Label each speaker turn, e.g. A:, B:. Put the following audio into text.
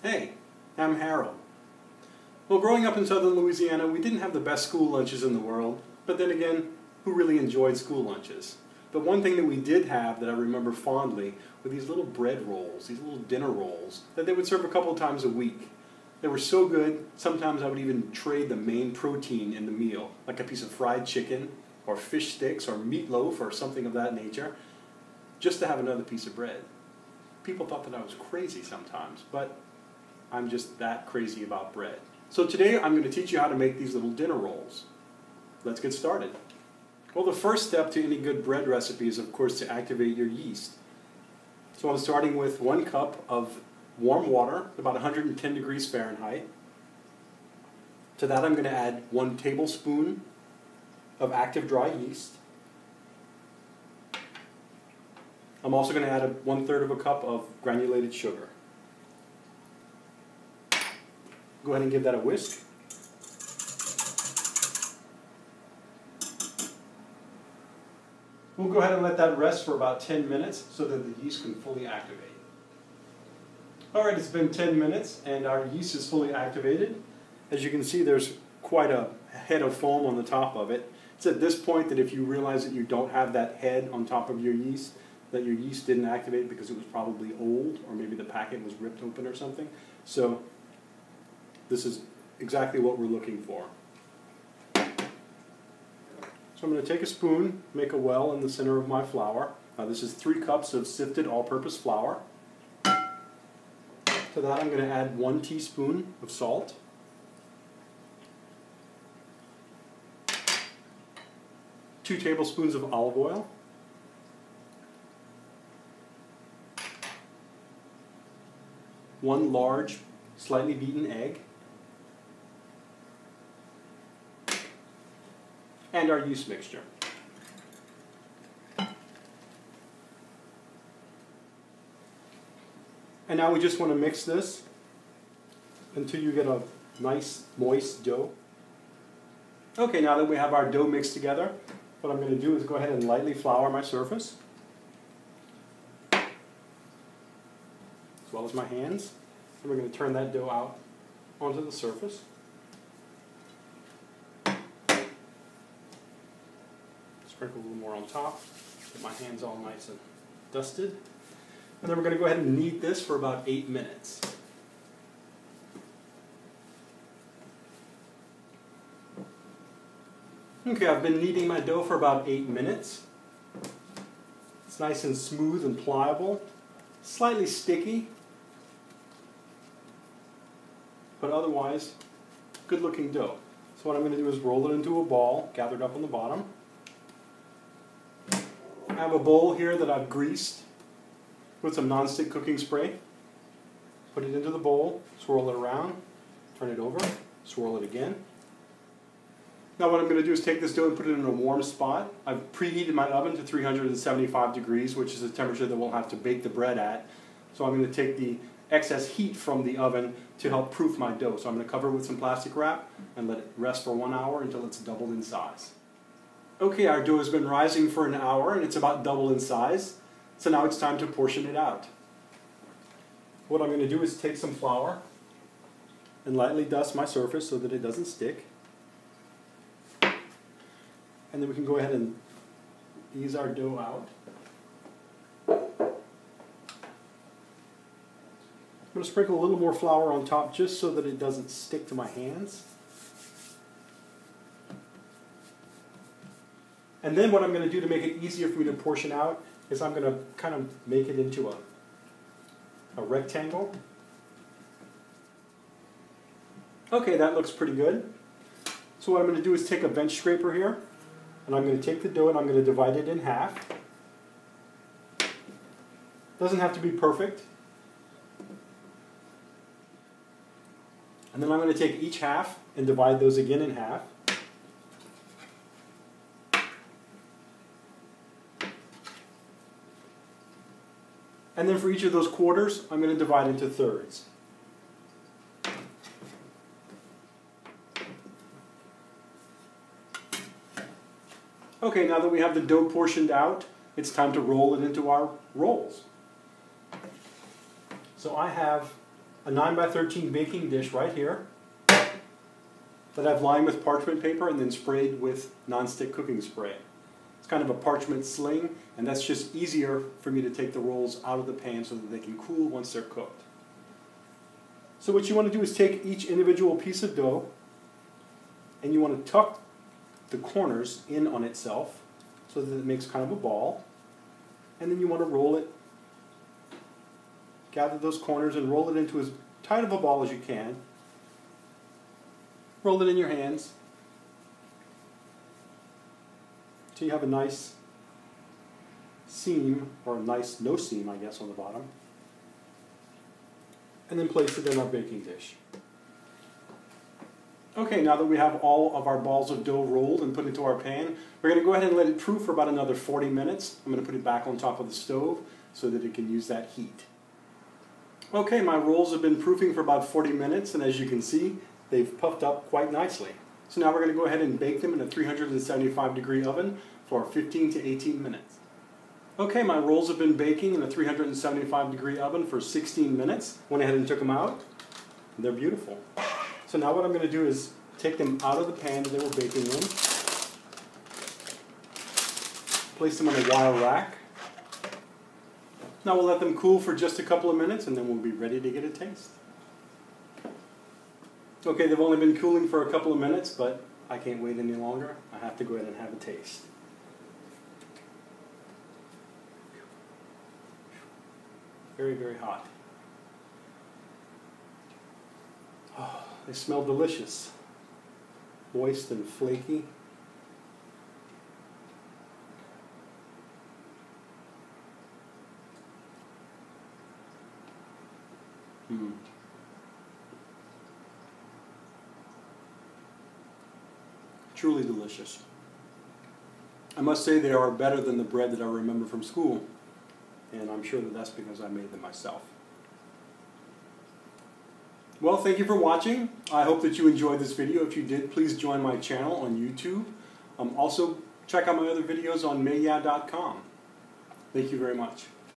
A: Hey, I'm Harold. Well, growing up in southern Louisiana, we didn't have the best school lunches in the world, but then again, who really enjoyed school lunches? But one thing that we did have that I remember fondly were these little bread rolls, these little dinner rolls, that they would serve a couple times a week. They were so good, sometimes I would even trade the main protein in the meal, like a piece of fried chicken, or fish sticks, or meatloaf, or something of that nature, just to have another piece of bread. People thought that I was crazy sometimes, but I'm just that crazy about bread. So today I'm going to teach you how to make these little dinner rolls. Let's get started. Well, the first step to any good bread recipe is, of course, to activate your yeast. So I'm starting with 1 cup of warm water, about 110 degrees Fahrenheit. To that I'm going to add 1 tablespoon of active dry yeast. I'm also going to add 1/3 of a cup of granulated sugar. Go ahead and give that a whisk. We'll go ahead and let that rest for about 10 minutes so that the yeast can fully activate. Alright, it's been 10 minutes and our yeast is fully activated. As you can see, there's quite a head of foam on the top of it. It's at this point that if you realize that you don't have that head on top of your yeast, that your yeast didn't activate because it was probably old, or maybe the packet was ripped open or something. So this is exactly what we're looking for. So I'm going to take a spoon, make a well in the center of my flour. This is 3 cups of sifted all-purpose flour. To that I'm going to add 1 teaspoon of salt. 2 tablespoons of olive oil. 1 large, slightly beaten egg. And our yeast mixture. And now we just want to mix this until you get a nice moist dough. Okay, now that we have our dough mixed together, what I'm going to do is go ahead and lightly flour my surface, as well as my hands. And we're going to turn that dough out onto the surface. Sprinkle a little more on top, get my hands all nice and dusted. And then we're going to go ahead and knead this for about 8 minutes. Okay, I've been kneading my dough for about 8 minutes. It's nice and smooth and pliable, slightly sticky, but otherwise good looking dough. So what I'm going to do is roll it into a ball gathered up on the bottom. I have a bowl here that I've greased with some non-stick cooking spray. Put it into the bowl, swirl it around, turn it over, swirl it again. Now what I'm going to do is take this dough and put it in a warm spot. I've preheated my oven to 375 degrees, which is the temperature that we'll have to bake the bread at. So I'm going to take the excess heat from the oven to help proof my dough. So I'm going to cover it with some plastic wrap and let it rest for 1 hour until it's doubled in size. Okay, our dough has been rising for an hour and it's about double in size. So now it's time to portion it out. What I'm going to do is take some flour and lightly dust my surface so that it doesn't stick. And then we can go ahead and ease our dough out. I'm going to sprinkle a little more flour on top just so that it doesn't stick to my hands. And then what I'm going to do to make it easier for me to portion out is I'm going to kind of make it into a rectangle. Okay, that looks pretty good. So what I'm going to do is take a bench scraper here, and I'm going to take the dough and I'm going to divide it in half. Doesn't have to be perfect. And then I'm going to take each half and divide those again in half. And then for each of those quarters, I'm going to divide into thirds. Okay, now that we have the dough portioned out, it's time to roll it into our rolls. So I have a 9x13 baking dish right here that I've lined with parchment paper and then sprayed with nonstick cooking spray. It's kind of a parchment sling, and that's just easier for me to take the rolls out of the pan so that they can cool once they're cooked. So what you want to do is take each individual piece of dough and you want to tuck the corners in on itself so that it makes kind of a ball, and then you want to roll it, gather those corners and roll it into as tight of a ball as you can. Roll it in your hands so you have a nice seam, or a nice no seam I guess, on the bottom, and then place it in our baking dish. Okay, now that we have all of our balls of dough rolled and put into our pan, we're going to go ahead and let it proof for about another 40 minutes. I'm going to put it back on top of the stove so that it can use that heat. Okay, my rolls have been proofing for about 40 minutes, and as you can see, they've puffed up quite nicely. So now we're going to go ahead and bake them in a 375-degree oven for 15 to 18 minutes. Okay, my rolls have been baking in a 375-degree oven for 16 minutes. Went ahead and took them out. They're beautiful. So now what I'm going to do is take them out of the pan that they were baking in, place them on a wire rack. Now we'll let them cool for just a couple of minutes and then we'll be ready to get a taste. Okay, they've only been cooling for a couple of minutes, but I can't wait any longer. I have to go ahead and have a taste. Very, very hot. Oh, they smell delicious. Moist and flaky. Truly delicious. I must say they are better than the bread that I remember from school, and I'm sure that that's because I made them myself. Well, thank you for watching. I hope that you enjoyed this video. If you did, please join my channel on YouTube. Also, check out my other videos on mayya.com. Thank you very much.